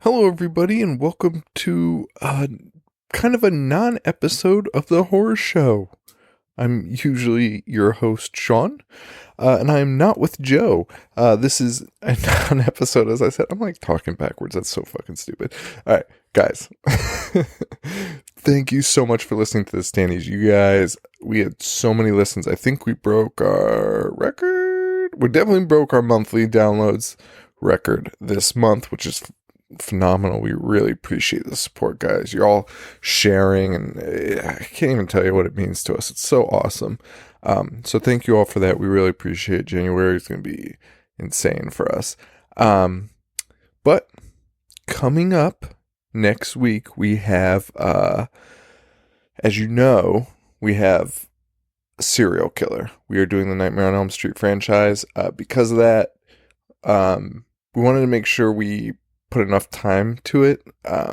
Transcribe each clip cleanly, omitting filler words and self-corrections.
Hello, everybody, and welcome to kind of a non-episode of the horror show. I'm usually your host, Sean, and I'm not with Joe. This is a non-episode, as I said. I'm like talking backwards. That's so fucking stupid. All right, guys. Thank you so much for listening to the Standees. You guys, we had so many listens. I think we broke our record. We definitely broke our monthly downloads record this month, which is phenomenal. We really appreciate the support, guys. You're all sharing, and I can't even tell you what it means to us. It's so awesome. So thank you all for that. We really appreciate it. January is going to be insane for us. But coming up next week, we have, as you know, we have a serial killer. We are doing the Nightmare on Elm Street franchise. Because of that, we wanted to make sure we put enough time to it,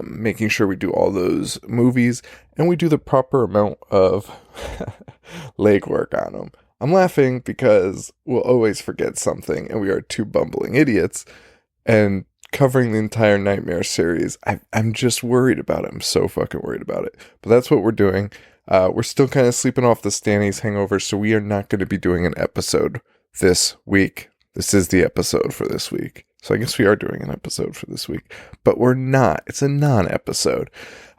making sure we do all those movies, and we do the proper amount of legwork on them. I'm laughing because we'll always forget something, and we are two bumbling idiots, and covering the entire Nightmare series, I'm just worried about it. I'm so fucking worried about it. But that's what we're doing. We're still kind of sleeping off the Stanley's hangover, so we are not going to be doing an episode this week. This is the episode for this week. So I guess we are doing an episode for this week, but we're not. It's a non-episode.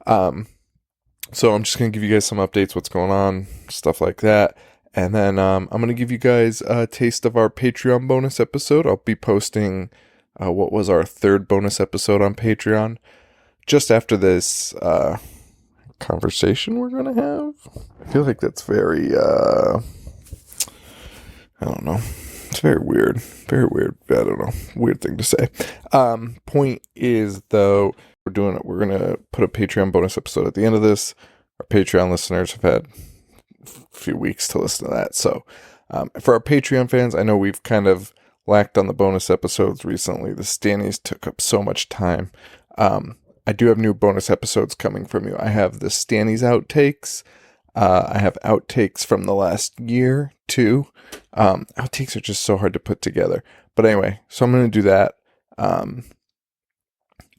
So I'm just going to give you guys some updates, what's going on, stuff like that. And then I'm going to give you guys a taste of our Patreon bonus episode. I'll be posting what was our third bonus episode on Patreon just after this conversation we're going to have. I feel like that's very, I don't know. It's very weird. Very weird. I don't know. Weird thing to say. Point is, though, we're going to put a Patreon bonus episode at the end of this. Our Patreon listeners have had a few weeks to listen to that. So, for our Patreon fans, I know we've kind of lacked on the bonus episodes recently. The Stannies took up so much time. I do have new bonus episodes coming from you. I have the Stannies outtakes. I have outtakes from the last year, too. Outtakes are just so hard to put together. But anyway, so I'm going to do that.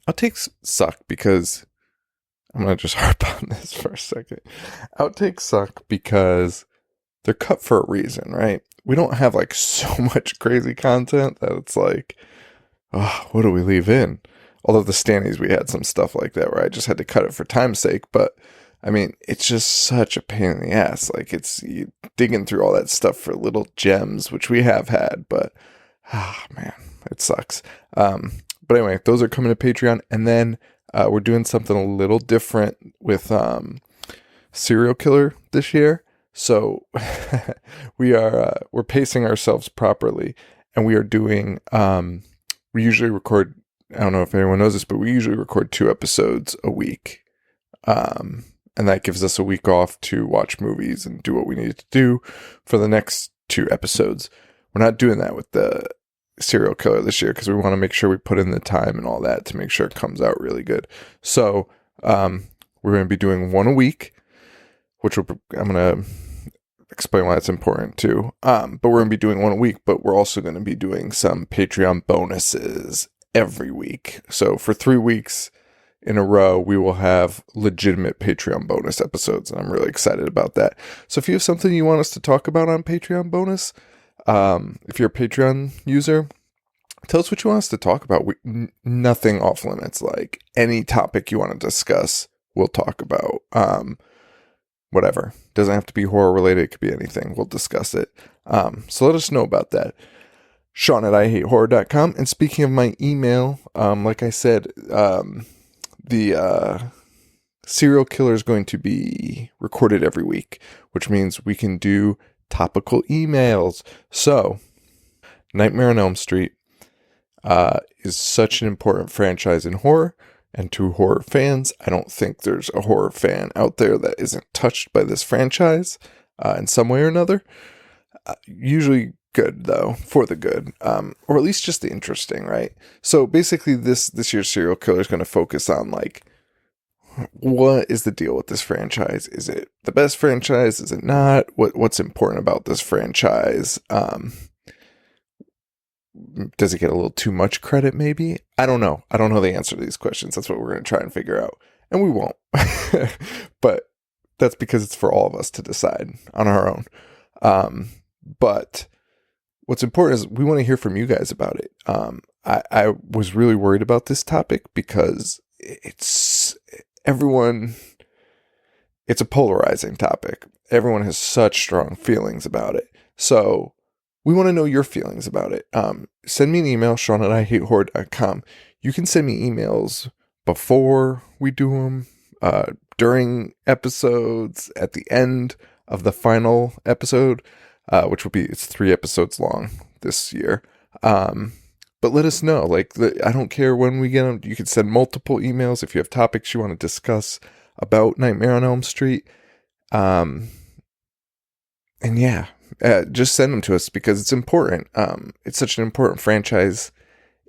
Outtakes suck because I'm going to just harp on this for a second. Outtakes suck because they're cut for a reason, right? We don't have like so much crazy content that it's like, oh, what do we leave in? Although the Stannies, we had some stuff like that where I just had to cut it for time's sake, but I mean, it's just such a pain in the ass. Like, it's you digging through all that stuff for little gems, which we have had, but, man, it sucks. But anyway, those are coming to Patreon, and then we're doing something a little different with Serial Killer this year. So we're pacing ourselves properly, and we are doing, we usually record, I don't know if anyone knows this, but we usually record 2 episodes a week. And that gives us a week off to watch movies and do what we need to do for the next 2 episodes. We're not doing that with the Serial Killer this year because we want to make sure we put in the time and all that to make sure it comes out really good. So we're going to be doing 1 a week, which I'm going to explain why it's important too. But we're going to be doing 1 a week, but we're also going to be doing some Patreon bonuses every week. So for 3 weeks in a row, we will have legitimate Patreon bonus episodes, and I'm really excited about that. So if you have something you want us to talk about on Patreon bonus, if you're a Patreon user, tell us what you want us to talk about. Nothing off limits. Like, any topic you want to discuss, we'll talk about. Whatever. Doesn't have to be horror related. It could be anything. We'll discuss it. So let us know about that. Sean at IHateHorror.com. And speaking of my email, like I said, the Serial Killer is going to be recorded every week, which means we can do topical emails. So, Nightmare on Elm Street is such an important franchise in horror, and to horror fans, I don't think there's a horror fan out there that isn't touched by this franchise in some way or another. Usually good, though, for the good, or at least just the interesting, right? So basically this year's Serial Killer is going to focus on, like, what is the deal with this franchise? Is it the best franchise? Is it not? What's important about this franchise? Does it get a little too much credit, maybe? I don't know. I don't know the answer to these questions. That's what we're going to try and figure out. And we won't. But that's because it's for all of us to decide on our own. But what's important is we want to hear from you guys about it. I was really worried about this topic because it's a polarizing topic. Everyone has such strong feelings about it. So we want to know your feelings about it. Send me an email, Sean@IHateHorror.com. You can send me emails before we do them, during episodes, at the end of the final episode, which will be, it's 3 episodes long this year. But let us know. I don't care when we get them. You can send multiple emails if you have topics you want to discuss about Nightmare on Elm Street. And yeah, just send them to us because it's important. It's such an important franchise.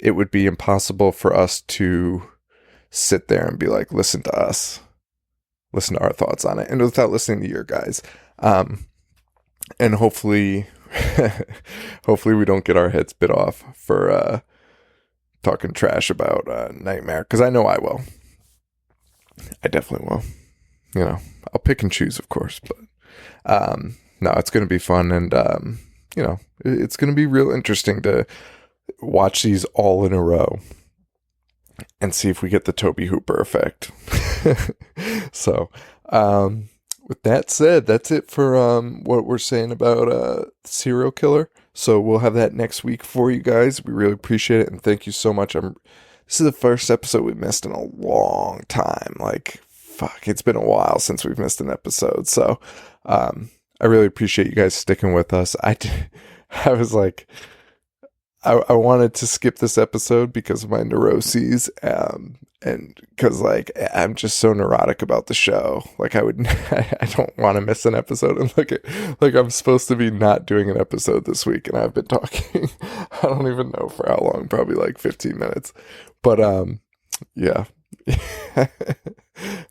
It would be impossible for us to sit there and be like, listen to us, listen to our thoughts on it, and without listening to your guys. And hopefully we don't get our heads bit off for talking trash about Nightmare, because I know I will. I definitely will. I'll pick and choose, of course, but no, it's going to be fun, and it's going to be real interesting to watch these all in a row and see if we get the Toby Hooper effect. So, with that said, that's it for what we're saying about serial killer. So we'll have that next week for you guys. We really appreciate it, and thank you so much. This is the first episode we missed in a long time. It's been a while since we've missed an episode. So I really appreciate you guys sticking with us. I was like, I wanted to skip this episode because of my neuroses, and because I'm just so neurotic about the show. I don't want to miss an episode, and I'm supposed to be not doing an episode this week, and I've been talking. I don't even know for how long, probably 15 minutes. But yeah.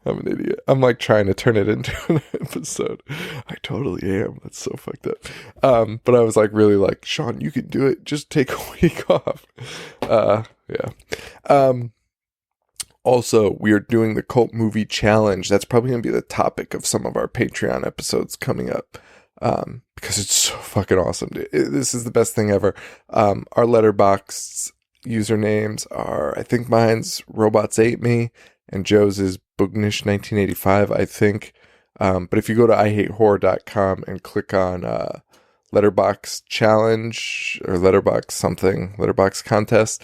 I'm an idiot. I'm trying to turn it into an episode. I totally am. That's so fucked up. But I was really Sean, you can do it. Just take a week off. Yeah. Also, we are doing the cult movie challenge. That's probably going to be the topic of some of our Patreon episodes coming up. Because it's so fucking awesome. This is the best thing ever. Our Letterboxd usernames are, I think mine's Robots Ate Me, and Joe's is Boognish 1985, I think. But if you go to IHateHorror.com and click on Letterboxd challenge or Letterboxd contest,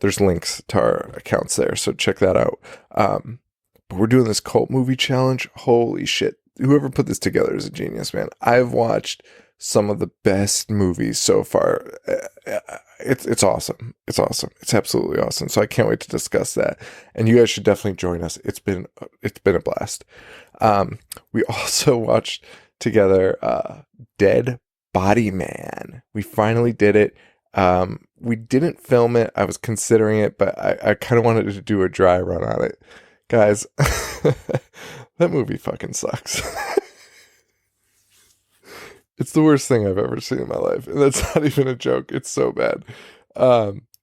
there's links to our accounts there. So check that out. But we're doing this cult movie challenge. Holy shit. Whoever put this together is a genius, man. I've watched some of the best movies so far. It's awesome. It's awesome. It's absolutely awesome. So I can't wait to discuss that. And you guys should definitely join us. It's been a blast. We also watched together Dead Body Man. We finally did it. We didn't film it. I was considering it, but I kind of wanted to do a dry run on it. Guys, that movie fucking sucks. It's the worst thing I've ever seen in my life. And that's not even a joke. It's so bad.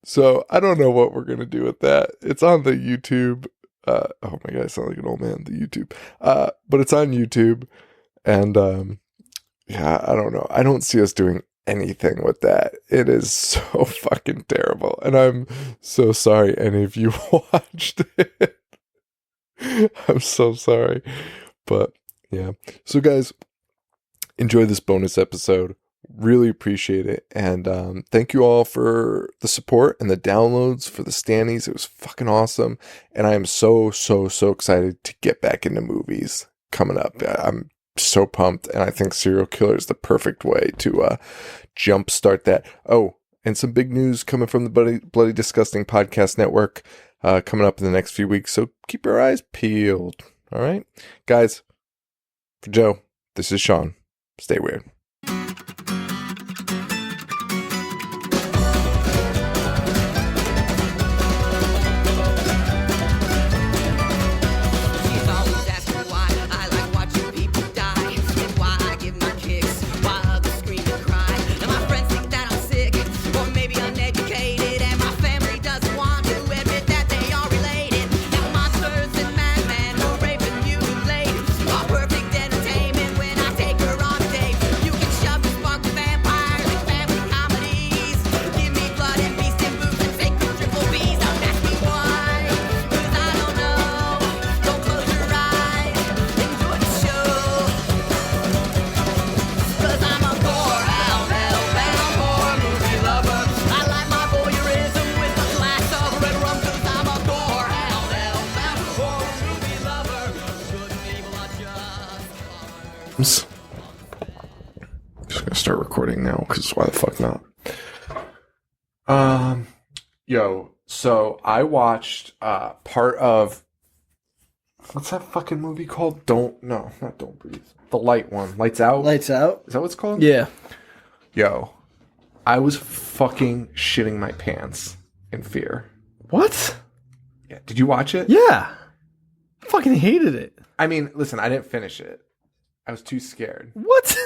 So I don't know what we're going to do with that. It's on the YouTube. Oh my God, I sound like an old man. The YouTube. But it's on YouTube. And yeah, I don't know. I don't see us doing anything with that. It is so fucking terrible. And I'm so sorry any of you watched it. I'm so sorry. But yeah. So guys, enjoy this bonus episode. Really appreciate it. And thank you all for the support and the downloads for the Stannies. It was fucking awesome. And I am so excited to get back into movies coming up. I'm so pumped. And I think serial killer is the perfect way to jumpstart that. Oh, and some big news coming from the Bloody Disgusting Podcast Network coming up in the next few weeks. So keep your eyes peeled. All right, guys, for Joe, this is Sean. Stay weird. Maybe I'm because why the fuck not? So I watched part of what's that fucking movie called? Not Don't Breathe. The light one. Lights Out? Lights Out? Is that what it's called? Yeah. Yo, I was fucking shitting my pants in fear. What? Yeah. Did you watch it? Yeah. I fucking hated it. I mean, listen, I didn't finish it. I was too scared. What?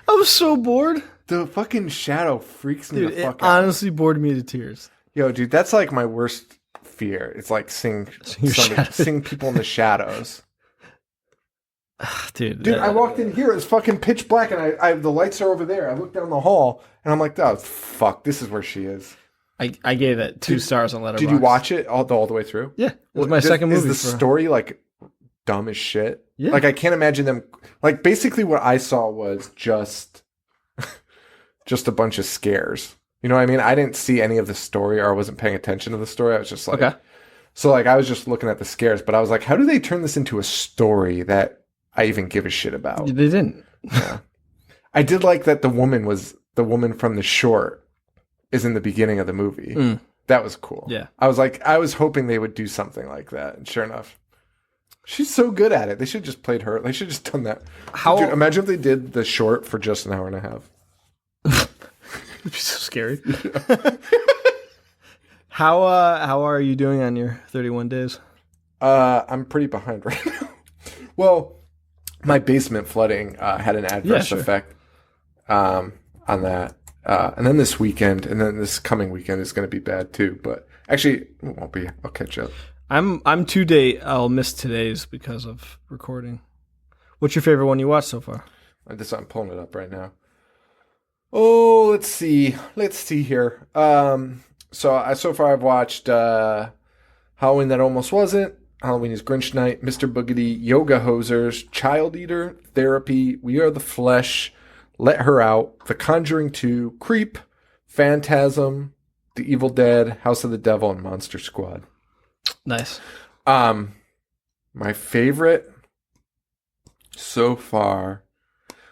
I was so bored. The fucking shadow freaks me Dude, the fuck it out. honestly bored me to tears. Yo, dude, that's like my worst fear. It's like seeing people in the shadows. Dude, I walked in here. It's fucking pitch black, and I the lights are over there. I look down the hall, and I'm like, "Oh fuck, this is where she is." I gave it 2 stars on Letterboxd. Did you watch it all the way through? Yeah, it was my second movie. Is the story like dumb as shit? Yeah. Like I can't imagine them. Like basically, what I saw was just a bunch of scares. You know what I mean? I didn't see any of the story, or I wasn't paying attention to the story. I was just like, okay. So like I was just looking at the scares, but I was like, how do they turn this into a story that I even give a shit about? They didn't. Yeah. I did like that the woman from the short is in the beginning of the movie. Mm. That was cool. Yeah. I was hoping they would do something like that. And sure enough, she's so good at it. They should have just played her. They should have just done that. Dude, imagine if they did the short for just an hour and a half. It'd be so scary. How are you doing on your 31 days? I'm pretty behind right now. Well, my basement flooding had an adverse effect on that. And then this weekend, and then this coming weekend is going to be bad too. But actually, it won't be. I'll catch up. I'm 2-day. I'll miss today's because of recording. What's your favorite one you watched so far? I'm pulling it up right now. Oh, let's see here. So far I've watched Halloween That Almost Wasn't, Halloween is Grinch Night, Mr. Boogedy, Yoga Hosers, Child Eater, Therapy, We Are the Flesh, Let Her Out, The Conjuring 2, Creep, Phantasm, The Evil Dead, House of the Devil, and Monster Squad. Nice. My favorite so far.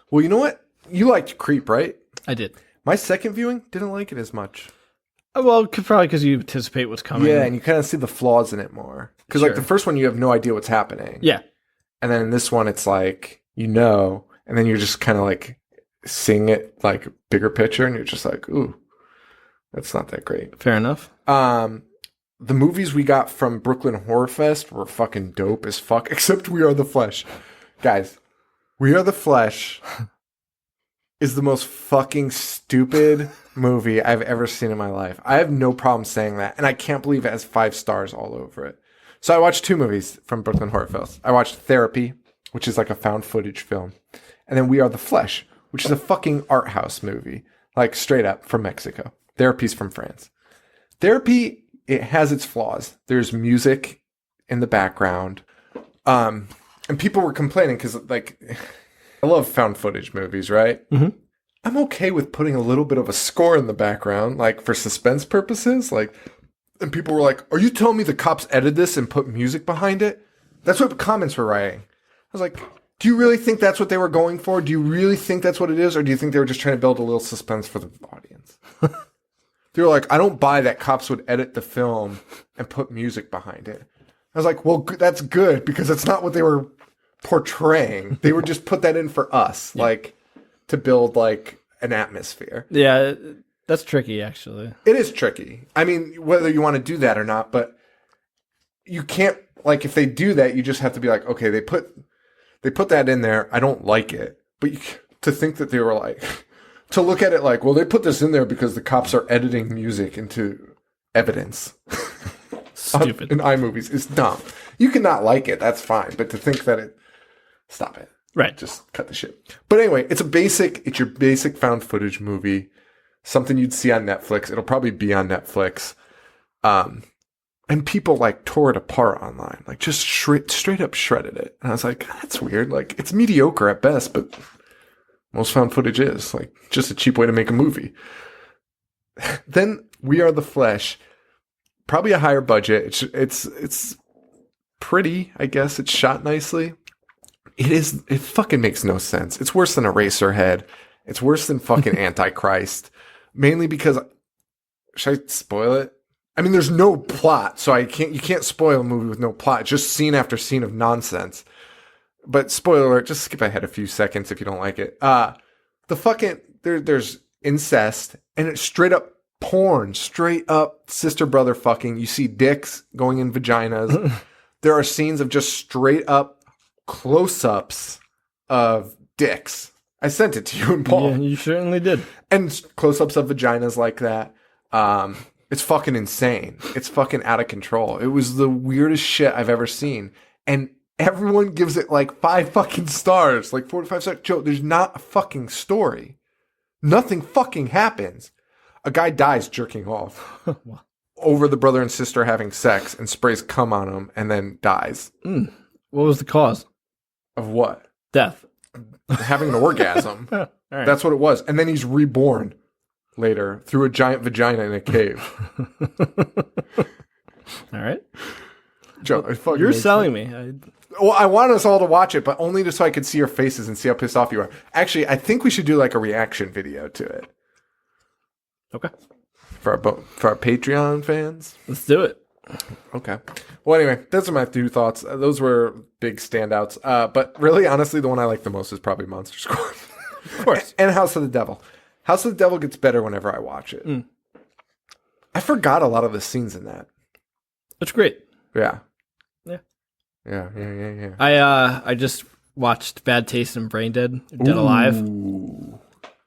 Well, you know what? You liked Creep, right? I did. My second viewing, didn't like it as much. Well, probably because you anticipate what's coming. Yeah, and you kind of see the flaws in it more. Because like the first one, you have no idea what's happening. Yeah. And then in this one, it's like, and then you're just kind of like seeing it like bigger picture, and you're just like, ooh, that's not that great. Fair enough. The movies we got from Brooklyn Horror Fest were fucking dope as fuck, except We Are the Flesh. Guys, We Are the Flesh is the most fucking stupid movie I've ever seen in my life. I have no problem saying that, and I can't believe it has 5 stars all over it. So I watched 2 movies from Brooklyn Horror Fest. I watched Therapy, which is like a found footage film, and then We Are the Flesh, which is a fucking art house movie, like straight up from Mexico. Therapy's from France. Therapy, it has its flaws. There's music in the background, and people were complaining because like I love found footage movies, right? Mm-hmm. I'm okay with putting a little bit of a score in the background, like for suspense purposes. Like, and people were like, "Are you telling me the cops edited this and put music behind it?" That's what comments were writing. I was like, "Do you really think that's what they were going for? Do you really think that's what it is, or do you think they were just trying to build a little suspense for the audience?" They were like, "I don't buy that cops would edit the film and put music behind it." I was like, "Well, that's good because that's not what they were portraying. They would just put that in for us, like to build like an atmosphere." Yeah, that's tricky actually. It is tricky. I mean, whether you want to do that or not, but you can't, like, if they do that, you just have to be like, okay, they put that in there. I don't like it. But to think that they were like, to look at it like, well, they put this in there because the cops are editing music into evidence. Stupid. In iMovies is dumb. You can not like it. That's fine. But to think that stop it. Right. Just cut the shit. But anyway, it's your basic found footage movie. Something you'd see on Netflix. It'll probably be on Netflix. And people like tore it apart online. Like just straight up shredded it. And I was like, that's weird. Like it's mediocre at best, but most found footage is like just a cheap way to make a movie. Then We Are the Flesh. Probably a higher budget. It's pretty, I guess. It's shot nicely. It fucking makes no sense. It's worse than Eraserhead. It's worse than fucking Antichrist. Mainly because, should I spoil it? I mean, there's no plot, so you can't spoil a movie with no plot. It's just scene after scene of nonsense. But spoiler alert, just skip ahead a few seconds if you don't like it. There's incest, and it's straight up porn, straight up sister brother fucking. You see dicks going in vaginas. There are scenes of just straight up close-ups of dicks. I sent it to you and Paul. Yeah, you certainly did. And close-ups of vaginas like that. It's fucking insane. It's fucking out of control. It was the weirdest shit I've ever seen. And everyone gives it like 5 fucking stars. Like 45 stars. Joe, there's not a fucking story. Nothing fucking happens. A guy dies jerking off over the brother and sister having sex and sprays cum on him and then dies. What was the cause? Of what? Death. Having an orgasm. All right. That's what it was. And then he's reborn later through a giant vagina in a cave. All right. Joe, it fucking You're makes selling sense. me. Well, I want us all to watch it, but only just so I could see your faces and see how pissed off you are. Actually, I think we should do like a reaction video to it. Okay. For our Patreon fans. Let's do it. Okay. Well, anyway, those are my 2 thoughts. Those were big standouts. But really, honestly, the one I like the most is probably Monster Squad. Of course. And House of the Devil. House of the Devil gets better whenever I watch it. I forgot a lot of the scenes in that. That's great. Yeah. Yeah. Yeah. I just watched Bad Taste and Brain Dead. Dead Alive.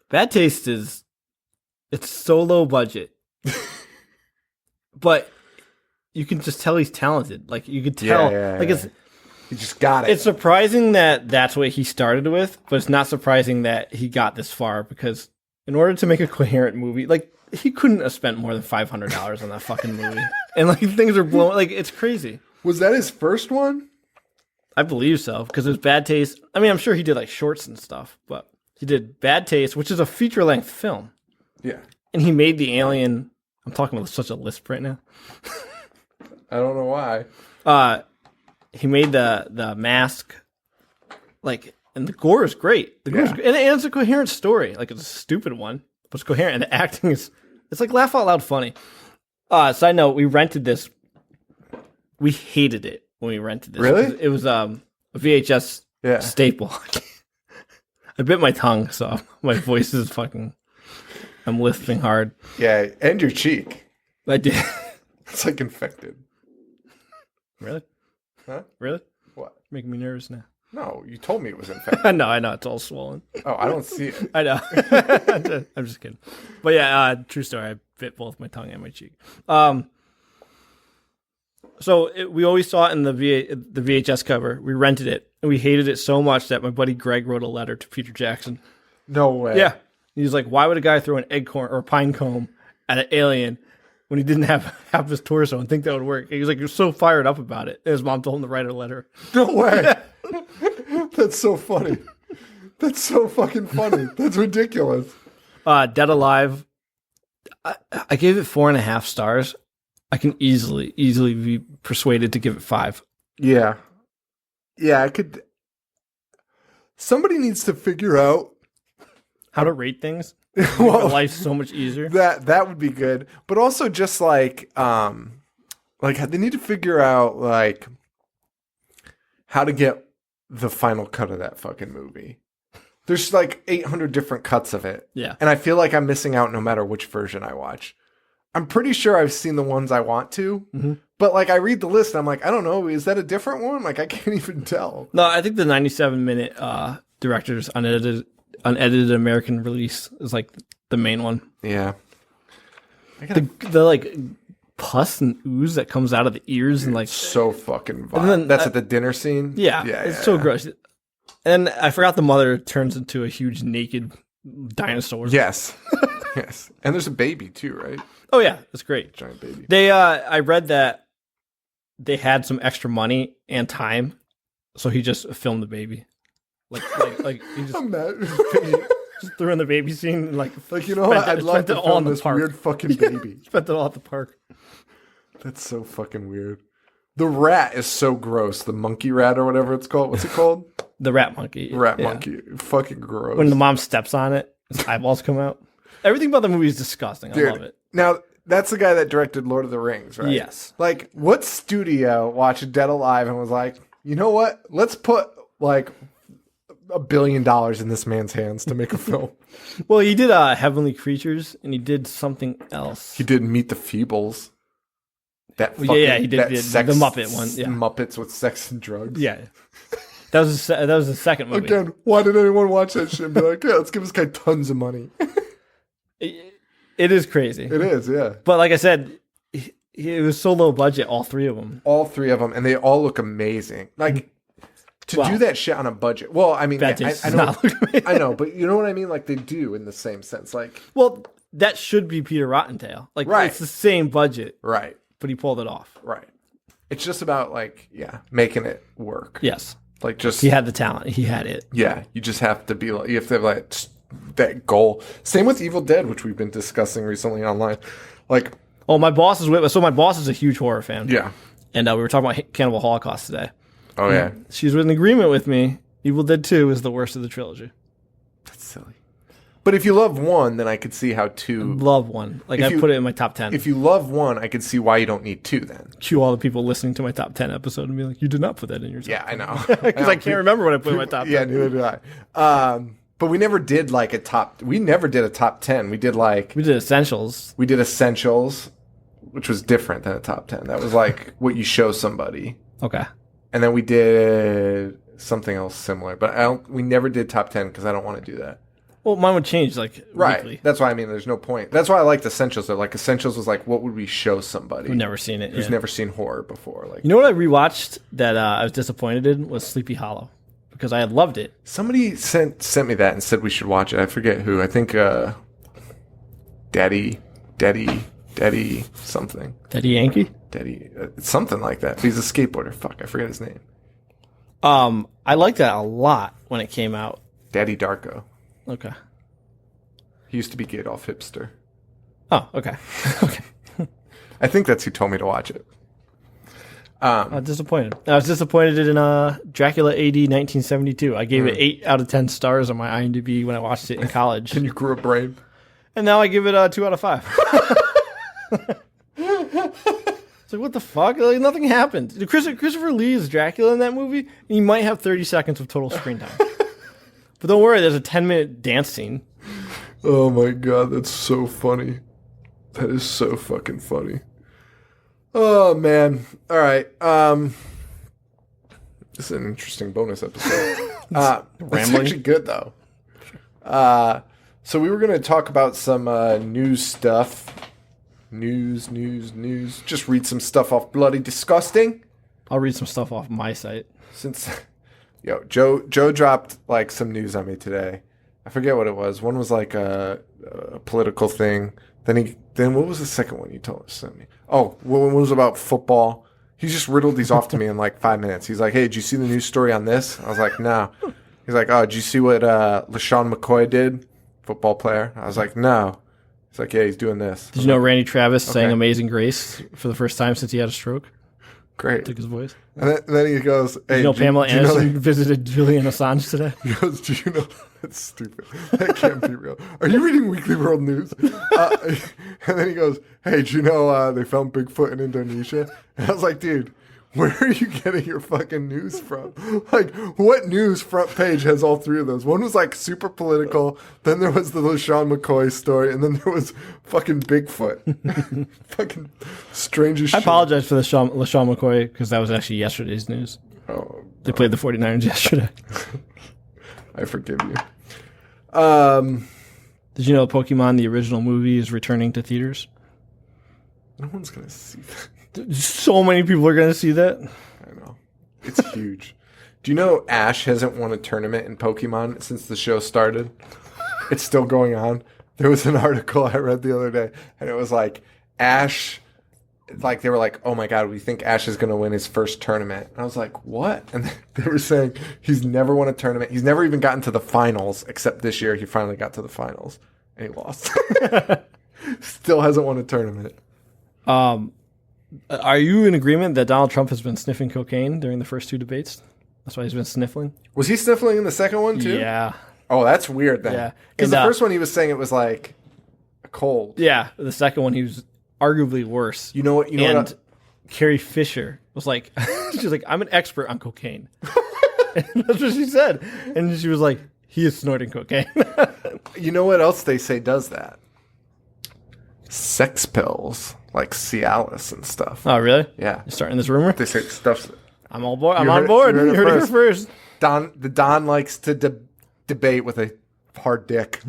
Bad Taste it's so low budget. But you can just tell he's talented. Like you could tell He just got it. It's surprising that that's what he started with, but it's not surprising that he got this far because in order to make a coherent movie, like he couldn't have spent more than $500 on that fucking movie. And like things are blowing, like it's crazy. Was that his first one? I believe so because it was Bad Taste. I mean, I'm sure he did like shorts and stuff, but he did Bad Taste, which is a feature-length film. Yeah. And he made the Alien. I'm talking with such a lisp right now. I don't know why. He made the Mask, like, and the gore is great. The gore is great. And it's a coherent story. Like, it's a stupid one, but it's coherent. And the acting it's like laugh out loud funny. Side note, we rented this. We hated it when we rented this. Really? It was a VHS staple. I bit my tongue, so my voice is fucking. I'm lisping hard. Yeah, and your cheek. I did. It's like infected. Really? Huh? Really? What? Making me nervous now. No, you told me it was infected. I know. It's all swollen. Oh, I don't see it. I know. I'm just kidding. But yeah, true story. I bit both my tongue and my cheek. We always saw it in the VHS cover. We rented it, and we hated it so much that my buddy Greg wrote a letter to Peter Jackson. No way. Yeah. He's like, why would a guy throw an acorn or a pine cone at an alien when he didn't have his torso and think that would work? He was like, you're so fired up about it. And his mom told him to write a letter. No way. That's so funny. That's so fucking funny. That's ridiculous. Dead Alive. I gave it 4.5 stars. I can easily be persuaded to give it 5. Yeah. Yeah, I could. Somebody needs to figure out how to rate things. Well, life's so much easier. That would be good. But also just like they need to figure out like how to get the final cut of that fucking movie. There's like 800 different cuts of it. Yeah. And I feel like I'm missing out no matter which version I watch. I'm pretty sure I've seen the ones I want to, but like I read the list and I'm like, I don't know, is that a different one? Like I can't even tell. No, I think the 97-minute director's unedited American release is like the main one. Yeah. The like pus and ooze that comes out of the ears and like so fucking vile. That's at the dinner scene. Yeah, it's so gross. And I forgot the mother turns into a huge naked dinosaur. Yes. Yes. And there's a baby too, right? Oh yeah, that's great. Giant baby. They I read that they had some extra money and time, so he just filmed the baby. Like he just, just threw in the baby scene and like you know what? I'd love to film this weird fucking baby. Spent it all at the park. That's so fucking weird. The rat is so gross. The monkey rat or whatever it's called. What's it called? The rat monkey. Rat monkey. Fucking gross. When the mom steps on it, His eyeballs come out. Everything about the movie is disgusting. I love it. Now, that's the guy that directed Lord of the Rings, right? Yes. Like, what studio watched Dead Alive and was like, you know what? Let's put, like, $1 billion in this man's hands to make a film. Well, he did Heavenly Creatures, and he did something else. He did Meet the Feebles. That Well, fucking, yeah, he did that the sex, Muppet one, yeah. Muppets with sex and drugs. Yeah. That was the second movie. Again, why did anyone watch that shit and be like, yeah, let's give this guy tons of money? It is crazy. It is, yeah. But like I said, it was so low budget, all three of them. All three of them, and they all look amazing. Like, to do that shit on a budget. Well, I mean, yeah, I know, I know, but you know what I mean? Like, they do in the same sense. Like, well, that should be Peter Rottentail. Like, right. It's the same budget. Right. But he pulled it off. Right. It's just about, like, making it work. Yes. Like, just... He had the talent. He had it. Yeah. You just have to be like... You have to have, like, that goal. Same with Evil Dead, which we've been discussing recently online. Like... Oh, my boss is with... So my boss is a huge horror fan. Yeah. And we were talking about Cannibal Holocaust today. Oh, yeah. She's in agreement with me. Evil Dead 2 is the worst of the trilogy. That's silly. But if you love one, then I could see how two... Love one. Like, I put it in my top 10. If you love one, I could see why you don't need two then. Cue all the people listening to my top 10 episode and be like, you did not put that in your top 10. Yeah, I know. Because I can't remember what I put in my top 10. Yeah, neither do I. But we never did, like, a top... We never did a top 10. We did, like... We did Essentials. We did Essentials, which was different than a top 10. That was, like, what you show somebody. Okay. And then we did something else similar. But we never did top 10 because I don't want to do that. Well, mine would change, like, right. weekly. That's why I mean there's no point. That's why I liked Essentials, though. Like, Essentials was like, what would we show somebody Who's never seen it. who's never seen horror before? Like, you know what I rewatched that I was disappointed in was Sleepy Hollow. Because I had loved it. somebody sent me that and said we should watch it. I forget who. I think Daddy something. Daddy Yankee? Daddy, something like that. He's a skateboarder. Fuck, I forget his name. I liked that a lot when it came out. Daddy Darko. Okay. He used to be Gadolf Hipster. Oh, okay. Okay. I think that's who told me to watch it. I was disappointed. I was disappointed in Dracula AD 1972. I gave it 8 out of 10 stars on my IMDb when I watched it in college. And you grew a brain. And now I give it 2 out of 5. It's like, what the fuck? Like, nothing happened. Christopher Lee is Dracula in that movie, and he might have 30 seconds of total screen time. But don't worry, there's a 10-minute dance scene. Oh my god, that's so funny. That is so fucking funny. Oh man. All right. This is an interesting bonus episode. It's actually good though. So we were going to talk about some news stuff. News. Just read some stuff off Bloody Disgusting. I'll read some stuff off my site. Since Joe dropped like some news on me today. I forget what it was. One was like a political thing. Then what was the second one you sent me? Oh, one was about football. He just riddled these off to me in like 5 minutes. He's like, "Hey, did you see the news story on this?" I was like, "No." He's like, "Oh, did you see what LaShawn McCoy did? Football player." I was like, "No." He's like, "Yeah, he's doing this." Did you know Randy Travis sang Amazing Grace for the first time since he had a stroke? Great. Took his voice. And then he goes, "Hey, you know Pamela Anderson visited Julian Assange today?" He goes, "Do you know?" That's stupid. That can't be real. Are you reading Weekly World News? And then he goes, "Hey, do you know they found Bigfoot in Indonesia?" And I was like, "Dude, where are you getting your fucking news from? Like, what news front page has all three of those?" One was like super political. Then there was the LaShawn McCoy story, and then there was fucking Bigfoot. Fucking strange as shit. I apologize for the LaShawn McCoy because that was actually yesterday's news. Oh, they played the 49ers yesterday. I forgive you. Did you know Pokemon, the original movie, is returning to theaters? No one's going to see that. So many people are going to see that. I know. It's huge. Do you know Ash hasn't won a tournament in Pokemon since the show started? It's still going on. There was an article I read the other day, and it was like, Ash, like they were like, "Oh my god, we think Ash is going to win his first tournament." And I was like, "What?" And they were saying he's never won a tournament. He's never even gotten to the finals, except this year he finally got to the finals, and he lost. Still hasn't won a tournament. Are you in agreement that Donald Trump has been sniffing cocaine during the first 2 debates? That's why he's been sniffling? Was he sniffling in the second one, too? Yeah. Oh, that's weird then. Yeah. Because And, the first one he was saying it was like a cold. Yeah, the second one he was arguably worse. You know what? And Carrie Fisher was like, she's like, I'm an expert on cocaine. And that's what she said. And she was like, he is snorting cocaine. You know what else they say does that? Sex pills, like Cialis and stuff. Oh, really? Yeah. You're starting this rumor? They say stuff. I'm all board. I'm You on heard- board. you heard it You heard it here first. Don likes to debate with a hard dick.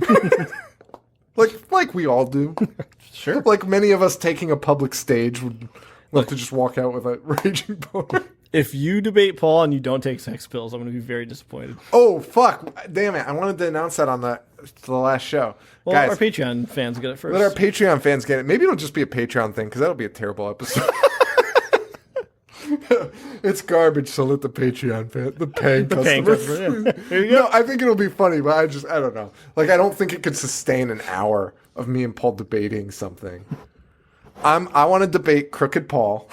like we all do. Sure. Like many of us taking a public stage would love to just walk out with a raging boner. If you debate Paul and you don't take sex pills, I'm going to be very disappointed. Oh, fuck. Damn it. I wanted to announce that on the last show. Well, Guys, our Patreon fans get it first. let our Patreon fans get it. Maybe it'll just be a Patreon thing because that'll be a terrible episode. It's garbage, so let the Patreon fan, the paying customers. customer, yeah. There you go. No, I think it'll be funny, but I don't know. Like, I don't think it could sustain an hour of me and Paul debating something. I want to debate Crooked Paul.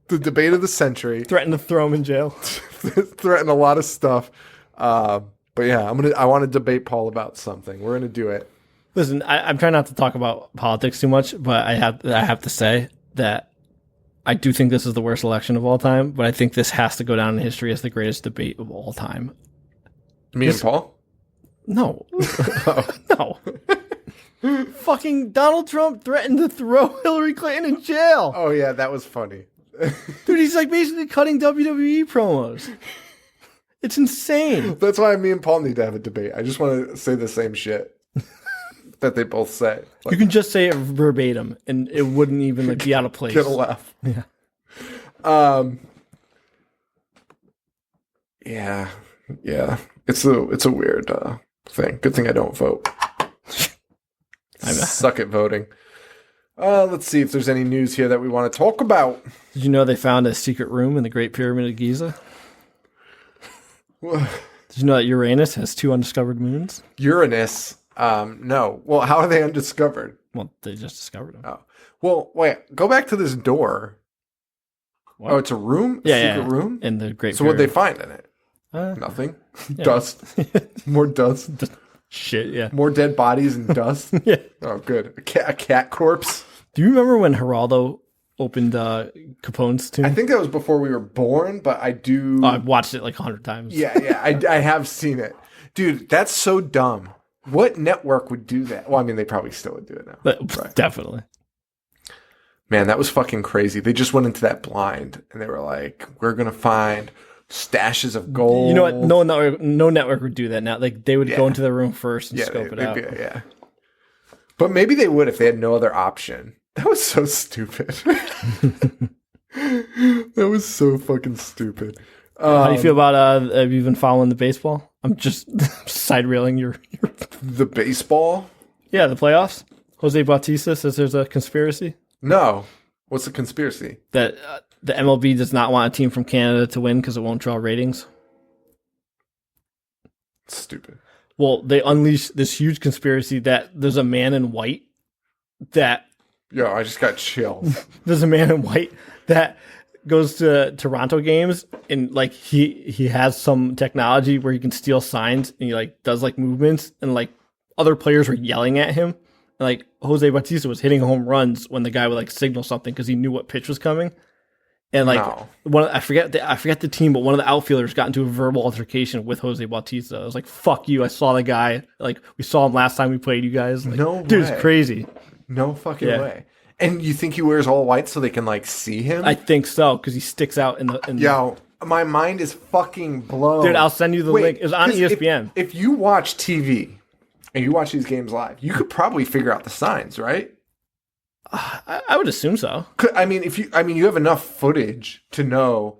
The debate of the century. Threaten to throw him in jail. Threaten a lot of stuff. But yeah, I want to debate Paul about something. We're gonna do it. Listen, I'm trying not to talk about politics too much, but I have to say that I do think this is the worst election of all time, but I think this has to go down in history as the greatest debate of all time. Me and Paul? No. No. Fucking Donald Trump threatened to throw Hillary Clinton in jail. Oh yeah, that was funny. Dude, he's like basically cutting WWE promos. It's insane. That's why me and Paul need to have a debate. I just want to say the same shit that they both say. You can just say it verbatim, and it wouldn't even like be out of place. Get a laugh. Yeah. Yeah. It's a weird thing. Good thing I don't vote. I suck at voting. Let's see if there's any news here that we want to talk about. Did you know they found a secret room in the Great Pyramid of Giza? Did you know that Uranus has 2 undiscovered moons? Uranus? No. Well, how are they undiscovered? Well, they just discovered them. Oh. Well, wait. Go back to this door. What? Oh, it's a room? Yeah, secret room? In the Great So what'd they Pyramid. find in it? Uh, Nothing. yeah. Dust. More dust. Shit, yeah. More dead bodies and dust. Yeah. Oh, good. A cat corpse. Do you remember when Geraldo opened Capone's tomb? I think that was before we were born, but I do. Oh, I've watched it like 100 times. Yeah. I have seen it. Dude, that's so dumb. What network would do that? Well, I mean, they probably still would do it now. But, Right. Definitely. Man, that was fucking crazy. They just went into that blind and they were like, we're going to find stashes of gold. You know what? No network would do that now. Like they would go into the room first and scope it out. Yeah. But maybe they would if they had no other option. That was so stupid. That was so fucking stupid. How do you feel about have you been following the baseball? I'm just side railing your The baseball? Yeah, the playoffs. Jose Bautista says there's a conspiracy No. What's the conspiracy? that the MLB does not want a team from Canada to win because it won't draw ratings. Stupid. Well, they unleashed this huge conspiracy that there's a man in white that Yo, I just got chills. there's a man in white that goes to Toronto games and like he has some technology where he can steal signs and he like does like movements and like other players were yelling at him. And, like Jose Bautista was hitting home runs when the guy would like signal something because he knew what pitch was coming. And like I forget the team, but one of the outfielders got into a verbal altercation with Jose Bautista. I was like, "Fuck you!" I saw the guy. Like we saw him last time we played you guys. Like, No dude, way. it's crazy. No fucking way. And you think he wears all white so they can like see him? I think so because he sticks out in the. Yo, my mind is fucking blown. Dude, I'll send you the link. It was on 'cause ESPN. If you watch TV and you watch these games live, you could probably figure out the signs, right? I would assume so. I mean, you have enough footage to know,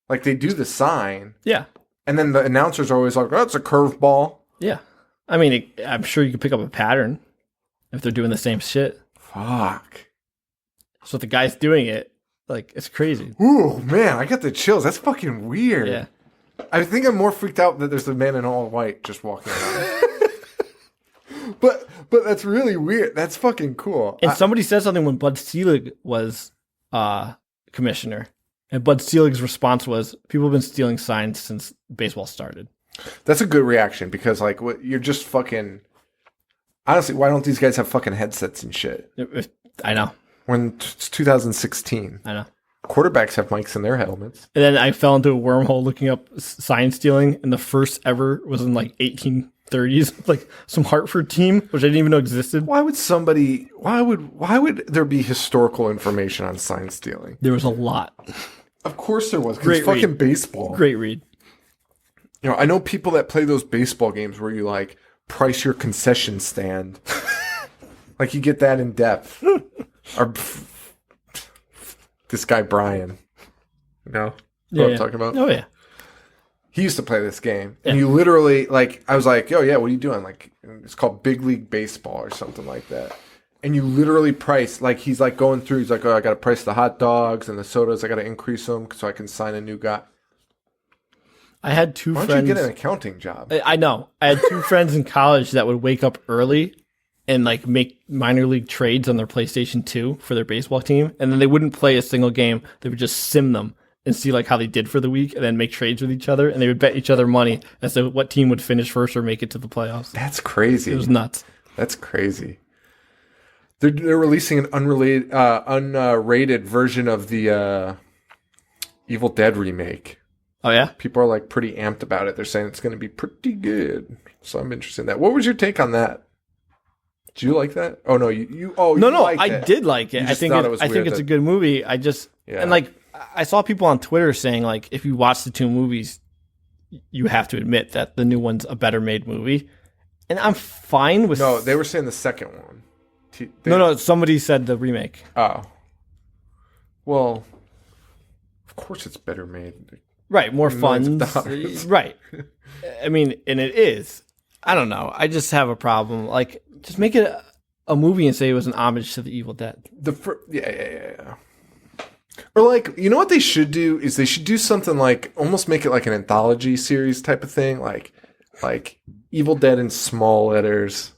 like they do the sign, Yeah, and then the announcers are always like, "That's a curveball." yeah. I mean, I'm sure you could pick up a pattern if they're doing the same shit. Fuck. So if the guy's doing it, like it's crazy. Ooh, man, I got the chills. That's fucking weird. Yeah. I think I'm more freaked out that there's a man in all white just walking around. But that's really weird. That's fucking cool. And somebody said something when Bud Selig was commissioner, and Bud Selig's response was, "People have been stealing signs since baseball started." That's a good reaction because, like, you're just fucking. Honestly, why don't these guys have fucking headsets and shit? I know. When it's 2016. I know. Quarterbacks have mics in their helmets. And then I fell into a wormhole looking up sign stealing, and the first ever was in like 1830s, like some Hartford team, which I didn't even know existed. Why would somebody? Why would there be historical information on sign stealing? There was a lot. Of course there was. 'Cause Great it's fucking read. baseball. Great read. You know, I know people that play those baseball games where you like price your concession stand. Like you get that in depth. Or this guy Brian. You know what I'm talking about? Oh yeah. He used to play this game. And you literally, like, I was like, oh yeah, what are you doing? Like, it's called Big League Baseball or something like that. And you literally price, like, he's like going through, he's like, oh, I got to price the hot dogs and the sodas. I got to increase them so I can sign a new guy. I had two Why friends. don't you get an accounting job? I know. I had two friends in college that would wake up early and like make minor league trades on their PlayStation 2 for their baseball team, and then they wouldn't play a single game. They would just sim them and see like how they did for the week, and then make trades with each other, and they would bet each other money as to what team would finish first or make it to the playoffs. That's crazy. It was nuts. That's crazy. They're releasing an unrated version of the Evil Dead remake. Oh yeah. People are like pretty amped about it. They're saying it's going to be pretty good. So I'm interested in that. What was your take on that? Did you like that? Oh no, you liked I it. did like it. You I just think thought it was I think weird it's that- a good movie. I just and like I saw people on Twitter saying like if you watch the two movies, you have to admit that the new one's a better made movie. And I'm fine with No, they were saying the second one. No, somebody said the remake. Oh. Well, of course it's better made. Right, more Millions of fun. dollars. Right. I mean, and it is. I don't know. I just have a problem. Like, just make it a movie and say it was an homage to the Evil Dead. Yeah. Or like, you know what they should do is they should do something like almost make it like an anthology series type of thing, like Evil Dead in small letters,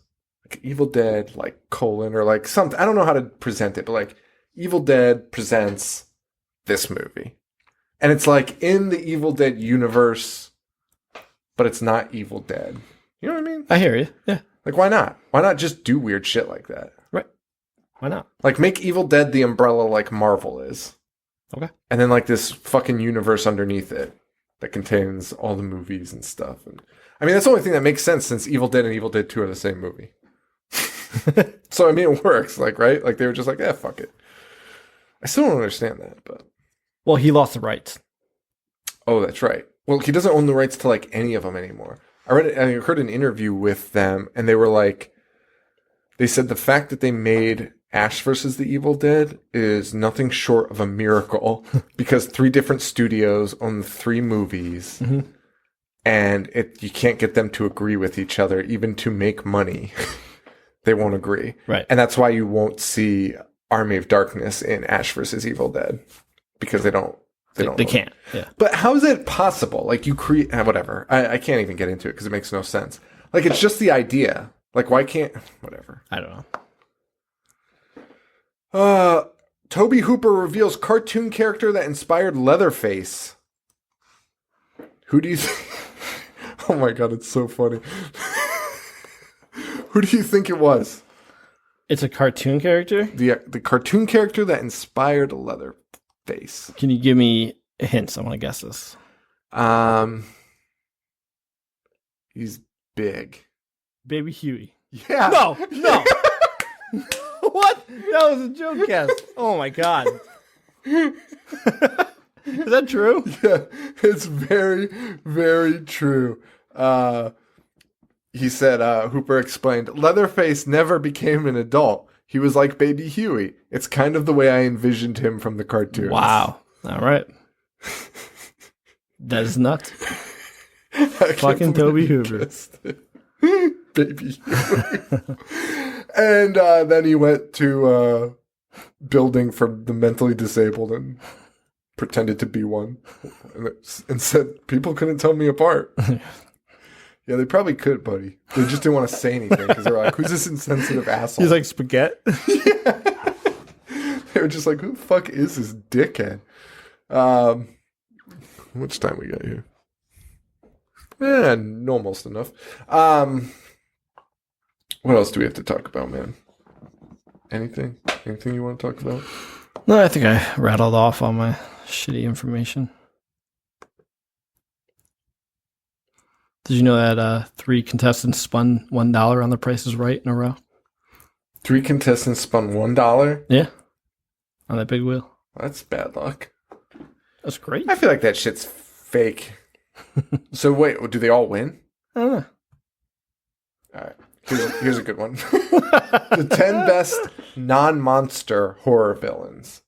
like Evil Dead like colon or like something. I don't know how to present it, but like Evil Dead presents this movie. And it's like in the Evil Dead universe, but it's not Evil Dead. You know what I mean? I hear you. Yeah. Like, why not? Why not just do weird shit like that? Right. Why not? Like, make Evil Dead the umbrella like Marvel is. Okay. And then, like, this fucking universe underneath it that contains all the movies and stuff. And I mean, that's the only thing that makes sense since Evil Dead and Evil Dead 2 are the same movie. So, I mean, it works, like, right? Like, they were just like, fuck it. I still don't understand that, but... Well, he lost the rights. Oh, that's right. Well, he doesn't own the rights to, like, any of them anymore. I heard an interview with them, and they were like... They said the fact that they made Ash versus the Evil Dead is nothing short of a miracle because 3 different studios own 3 movies, and you can't get them to agree with each other, even to make money. They won't agree. Right. And that's why you won't see Army of Darkness in Ash versus Evil Dead, because they don't. They can't. Yeah. But how is that possible? Like, you create whatever. I can't even get into it because it makes no sense. Like, it's just the idea. Like, why can't whatever? I don't know. Toby Hooper reveals cartoon character that inspired Leatherface. Who do you think? Oh my god, it's so funny. Who do you think it was? It's a cartoon character? The cartoon character that inspired Leatherface. Can you give me hints? I want to guess this. He's big. Baby Huey. Yeah. No. What? That was a joke guess. Oh my god. Is that true? Yeah, it's very, very true. He said, Hooper explained, Leatherface never became an adult. He was like Baby Huey. It's kind of the way I envisioned him from the cartoons. Wow. All right. That is nuts. Fucking Toby Hooper. Baby Huey. And then he went to building for the mentally disabled and pretended to be one. And said, people couldn't tell me apart. Yeah, they probably could, buddy. They just didn't want to say anything because they were like, who's this insensitive asshole? He's like spaghetti. Yeah. They were just like, who the fuck is this dickhead? How much time we got here? Yeah, almost enough. What else do we have to talk about, man? Anything? Anything you want to talk about? No, I think I rattled off all my shitty information. Did you know that 3 contestants spun $1 on The Price is Right in a row? 3 contestants spun $1? Yeah. On that big wheel. That's bad luck. That's great. I feel like that shit's fake. So wait, do they all win? I don't know. All right. Here's a good one. The 10 best non-monster horror villains.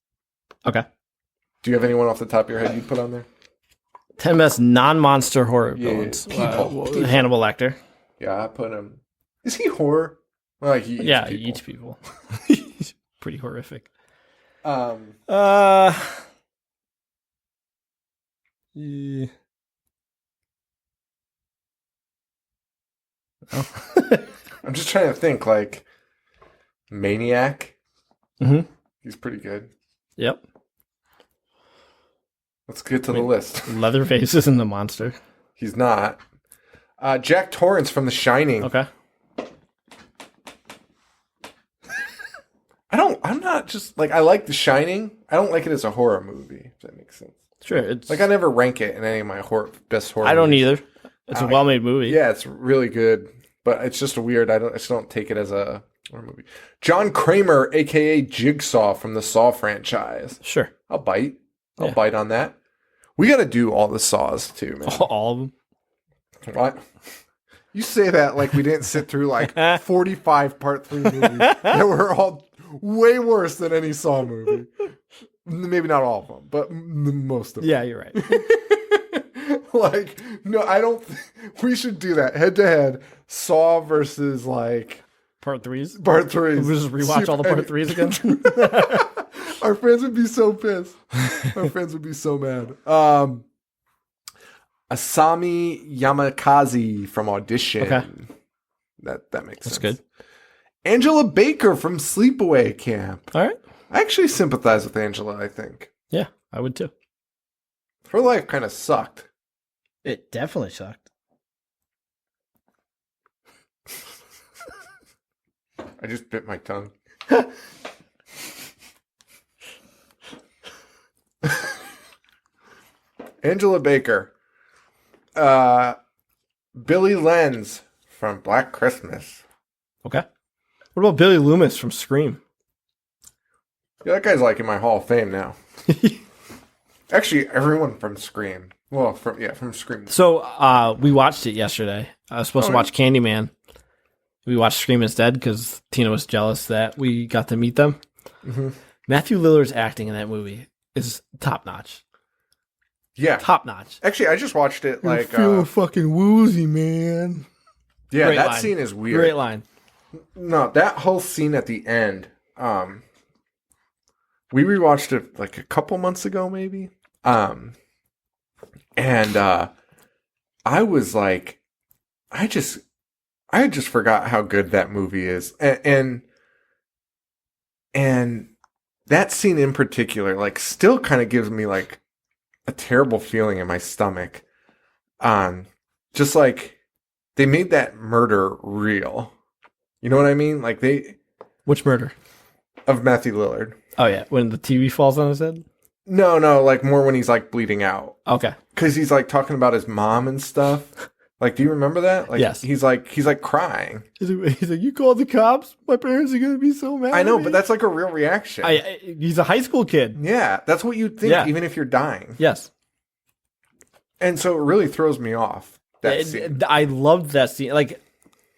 Okay. Do you have anyone off the top of your head you'd put on there? 10 best non-monster horror Yeah, villains. people. Hannibal Lecter. Yeah, I put him. Is he horror? Well, like he eats Yeah, people. he eats people. He's pretty horrific. Yeah. I'm just trying to think, like, Maniac. Mm-hmm. He's pretty good. Yep. Let's get to the list. Leatherface isn't the monster. He's not. Jack Torrance from The Shining. Okay. I'm not just, like, I like The Shining. I don't like it as a horror movie, if that makes sense. Sure. It's Like, I never rank it in any of my best horror I don't movies. either. It's a well-made movie. Yeah, it's really good, but it's just a weird. I just don't take it as a horror movie. John Kramer, aka Jigsaw from the Saw franchise. Sure. I'll bite. I'll Yeah. bite on that. We got to do all the Saws too, man. All of them. What? You say that like we didn't sit through like 45 Part 3 movies that were all way worse than any Saw movie. Maybe not all of them, but most of them. Yeah, you're right. Like, no, I don't. We should do that head to head. Saw versus like Part 3s. Part 3s. We'll just rewatch all the Part 3s again. Our fans would be so pissed. Our fans would be so mad. Asami Yamakaze from Audition. Okay. That makes sense. That's good. Angela Baker from Sleepaway Camp. All right. I actually sympathize with Angela, I think. Yeah, I would too. Her life kind of sucked. It definitely sucked. I just bit my tongue. Angela Baker. Billy Lenz from Black Christmas. Okay. What about Billy Loomis from Scream? Yeah, that guy's like in my Hall of Fame now. Actually, everyone from Scream. Well, from Scream. So we watched it yesterday. I was supposed to yeah. watch Candyman. We watched Scream instead because Tina was jealous that we got to meet them. Mm-hmm. Matthew Lillard's acting in that movie is top notch. Yeah. Top notch. Actually, I just watched it like... fucking woozy, man. yeah, Great that line. scene is weird. Great line. No, that whole scene at the end, we rewatched it like a couple months ago, maybe. And I was like, I just forgot how good that movie is. And that scene in particular, like, still kind of gives me like a terrible feeling in my stomach. Just like they made that murder real. You know what I mean? Like Which murder? of Matthew Lillard. Oh, yeah. When the TV falls on his head? No, like more when he's like bleeding out. Okay. Because he's like talking about his mom and stuff. Like, do you remember that? Like, Yes. He's like crying. He's like, you called the cops? My parents are going to be so mad. I know, at me." but that's like a real reaction. He's a high school kid. Yeah, that's what you'd think, Yeah. even if you're dying. Yes. And so it really throws me off. That scene. I loved that scene. Like,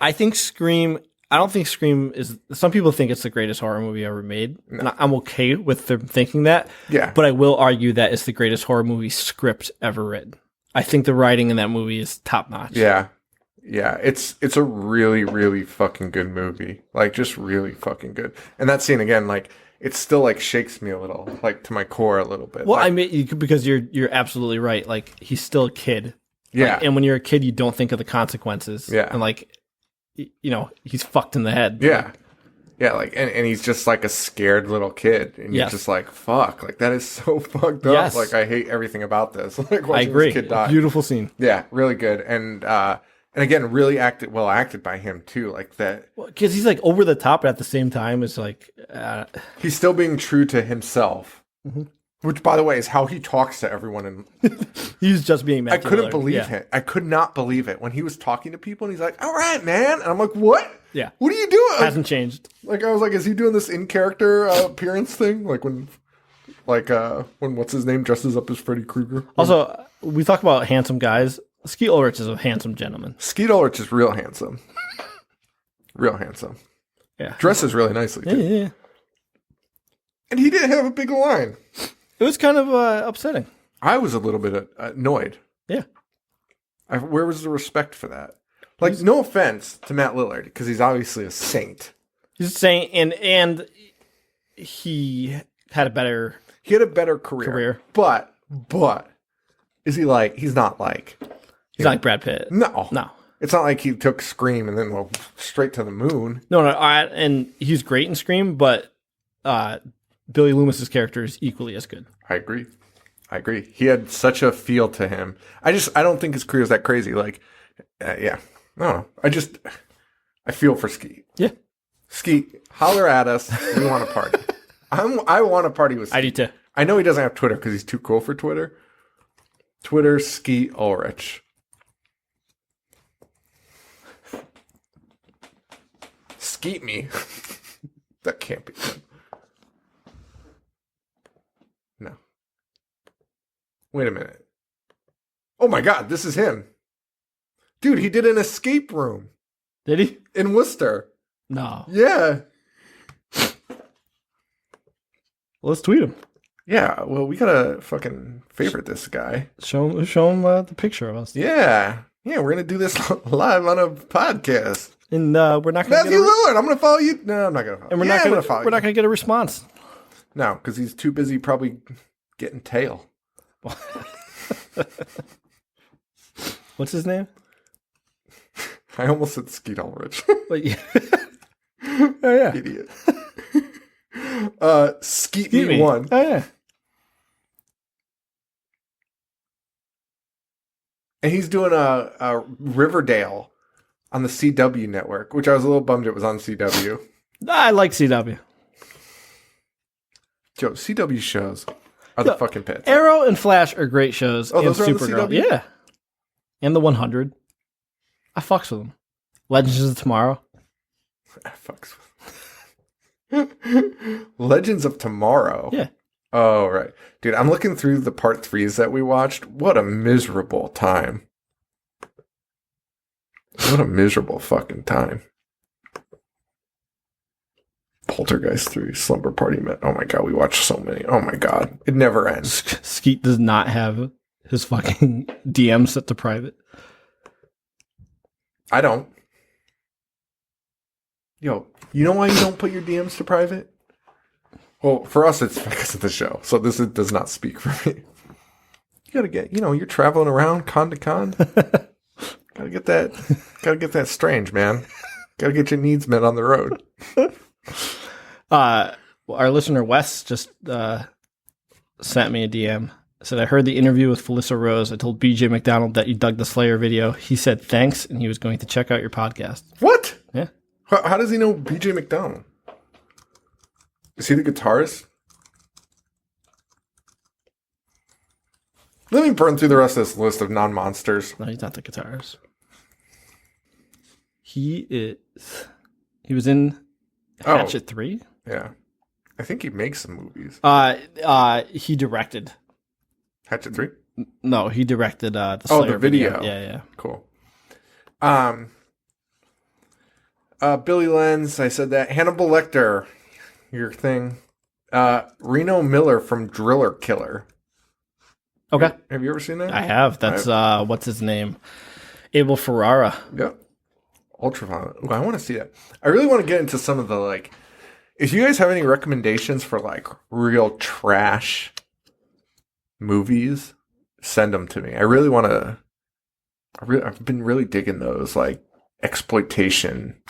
I think Scream. I don't think Scream is. Some people think it's the greatest horror movie ever made, and I'm okay with them thinking that. Yeah. But I will argue that it's the greatest horror movie script ever written. I think the writing in that movie is top notch. Yeah. Yeah. It's a really, really fucking good movie. Like, just really fucking good. And that scene again, like, it still like shakes me a little, like to my core a little bit. Well, like, I mean, because you're absolutely right. Like, he's still a kid. yeah. Like, and when you're a kid, you don't think of the consequences. Yeah. And like, you know, he's fucked in the head. Yeah. Yeah, like, and he's just like a scared little kid, and you're Yes. just like, fuck, like that is so fucked up. Yes. Like, I hate everything about this. Like, I watching agree. this kid die. Beautiful scene. Yeah, really good, and again, really well acted by him too. Like that, Because he's like over the top, but at the same time, it's like, he's still being true to himself, Mm-hmm. which, by the way, is how he talks to everyone. And he's just being I Matt couldn't Dillard. believe Yeah. it. I could not believe it when he was talking to people, and he's like, "All right, man," and I'm like, "What? Yeah. What are you doing?" Hasn't changed. Like, I was like, "Is he doing this in character appearance thing? Like when what's his name dresses up as Freddy Krueger?" Also, we talk about handsome guys. Skeet Ulrich is a handsome gentleman. Skeet Ulrich is real handsome, real handsome. Yeah. Dresses really nicely too. Yeah. And he didn't have a big line. It was kind of upsetting. I was a little bit annoyed. Yeah. Where was the respect for that? Like, no offense to Matt Lillard, because he's obviously a saint. He's saying, and he had a better He had a better career. But is he like? He's not like. He's not like Brad Pitt. No. No. It's not like he took Scream and then went straight to the moon. No. And he's great in Scream, but Billy Loomis's character is equally as good. I agree. He had such a feel to him. I don't think his career is that crazy. Like, yeah. No. I feel for Skeet. Yeah. Skeet, holler at us. We want to party. I want to party with Skeet. I do too. I know he doesn't have Twitter because he's too cool for Twitter. Twitter, Skeet Ulrich. Skeet me. That can't be good. No. Wait a minute. Oh my god, this is him. Dude, he did an escape room Did he? in Worcester. No. Yeah. Let's tweet him. Yeah, well, we gotta fucking favorite this guy. Show him the picture of us. Yeah. Yeah, we're gonna do this live on a podcast. And we're not going to Matthew Lillard, I'm gonna follow you. No, I'm not gonna follow you. and we're Yeah, not I'm going follow to we're not you. going to get a response. No, because he's too busy probably getting tail. What's his name? I almost said Skeet Ulrich. Like, oh yeah. Idiot. Skeet me one. Oh yeah. And he's doing a Riverdale on the CW network, which I was a little bummed it was on CW. I like CW. Joe, CW shows are the fucking pits. Arrow and Flash are great shows. Oh, and those are on the Supergirl. CW? Yeah. And the 100. I fucks with them. Legends of Tomorrow. Fucks. Legends of Tomorrow. Yeah. Oh, right. Dude, I'm looking through the part 3s that we watched. What a miserable time. What a miserable fucking time. Poltergeist 3, Slumber Party Man. Oh my god, we watched so many. Oh my god. It never ends. Skeet does not have his fucking DM set to private. I don't. Yo, you know why you don't put your DMs to private? Well, for us, it's because of the show. So does not speak for me. You gotta get, you're traveling around con to con. Gotta get that strange, man. Gotta get your needs met on the road. Our listener Wes just sent me a DM. Said, I heard the interview with Felissa Rose. I told BJ McDonald that you dug the Slayer video. He said thanks, and he was going to check out your podcast. What? Yeah. How does he know BJ McDonald? Is he the guitarist? Let me burn through the rest of this list of non-monsters. No, he's not the guitarist. He was in Hatchet 3. Yeah. I think he makes some movies. He directed. Hatchet 3? No, he directed the Slayer the video. Yeah. Cool. Billy Lenz, I said that. Hannibal Lecter, your thing. Reno Miller from Driller Killer. Okay. Have you ever seen that? I have. That's what's his name? Abel Ferrara. Yep. Ultraviolet. Ooh, I want to see that. I really want to get into some of the if you guys have any recommendations for real trash movies, send them to me. I really want to. I've been really digging those exploitation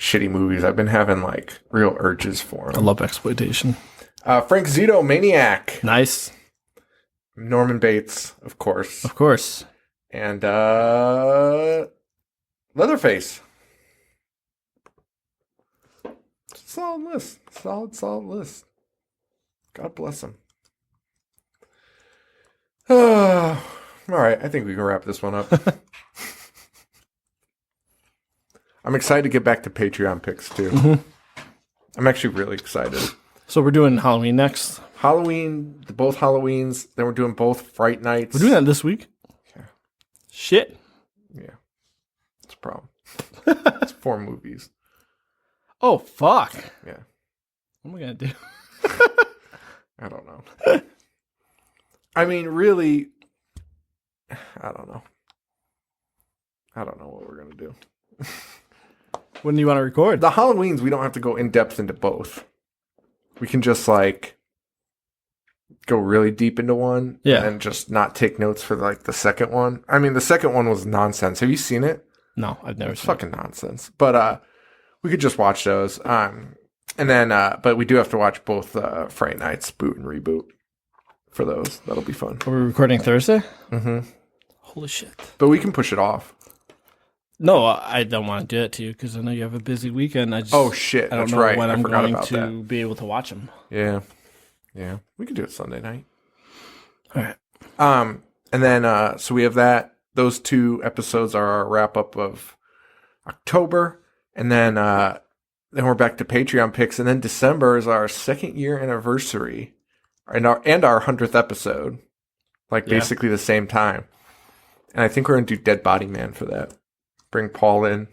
shitty movies. I've been having like real urges for I them. love exploitation. Frank Zito, Maniac. Nice. Norman Bates, of course. Of course. And Leatherface. Solid list. Solid list. God bless him. All right, I think we can wrap this one up. I'm excited to get back to Patreon picks, too. Mm-hmm. I'm actually really excited. So we're doing Halloween next. Halloween, both Halloweens. Then we're doing both Fright Nights. We're doing that this week? Yeah. Shit. Yeah. It's a problem. It's 4 movies. Oh, fuck. Yeah. What am I going to do? I don't know. I mean, really, I don't know. I don't know what we're going to do. When do you want to record? The Halloweens, we don't have to go in depth into both. We can just like go really deep into one, Yeah, and just not take notes for like the second one. I mean, the second one was nonsense. Have you seen it? no, I've never It's seen it. fucking nonsense. But we could just watch those. And then, but we do have to watch both Fright Nights, Boot and Reboot for those. That'll be fun. Are we recording Thursday? Mm-hmm. Holy shit. But we can push it off. No, I don't want to do it to you because I know you have a busy weekend. I just Oh shit, I don't that's know right. when I I'm forgot going about to that. be able to watch them. Yeah, we could do it Sunday night. All right. And then so we have that. Those 2 episodes are our wrap up of October, and then we're back to Patreon picks, and then December is our 2nd year anniversary, and our 100th episode, like Yeah. basically the same time. And I think we're gonna do Dead Body Man for that. Bring Paul in.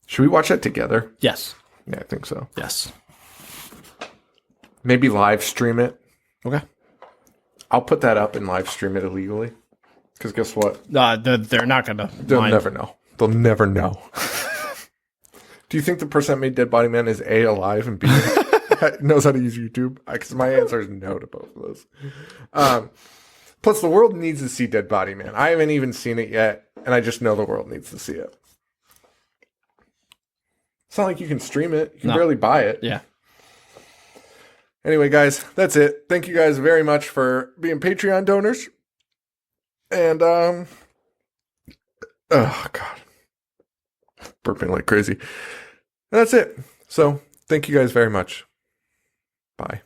Should we watch that together? Yes. Yeah, I think so. Yes. Maybe live stream it. Okay. I'll put that up and live stream it illegally. Because guess what? They're not going to. They'll never know. They'll never know. Do you think the person that made Dead Body Man is A, alive, and B, knows how to use YouTube? Because my answer is no to both of those. Plus, the world needs to see Dead Body Man. I haven't even seen it yet, and I just know the world needs to see it. It's not like you can stream it. You can barely buy it. Yeah. Anyway, guys, that's it. Thank you guys very much for being Patreon donors. And, oh, God. Burping like crazy. And that's it. So, thank you guys very much. Bye.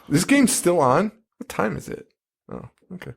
This game's still on? What time is it? Oh, okay.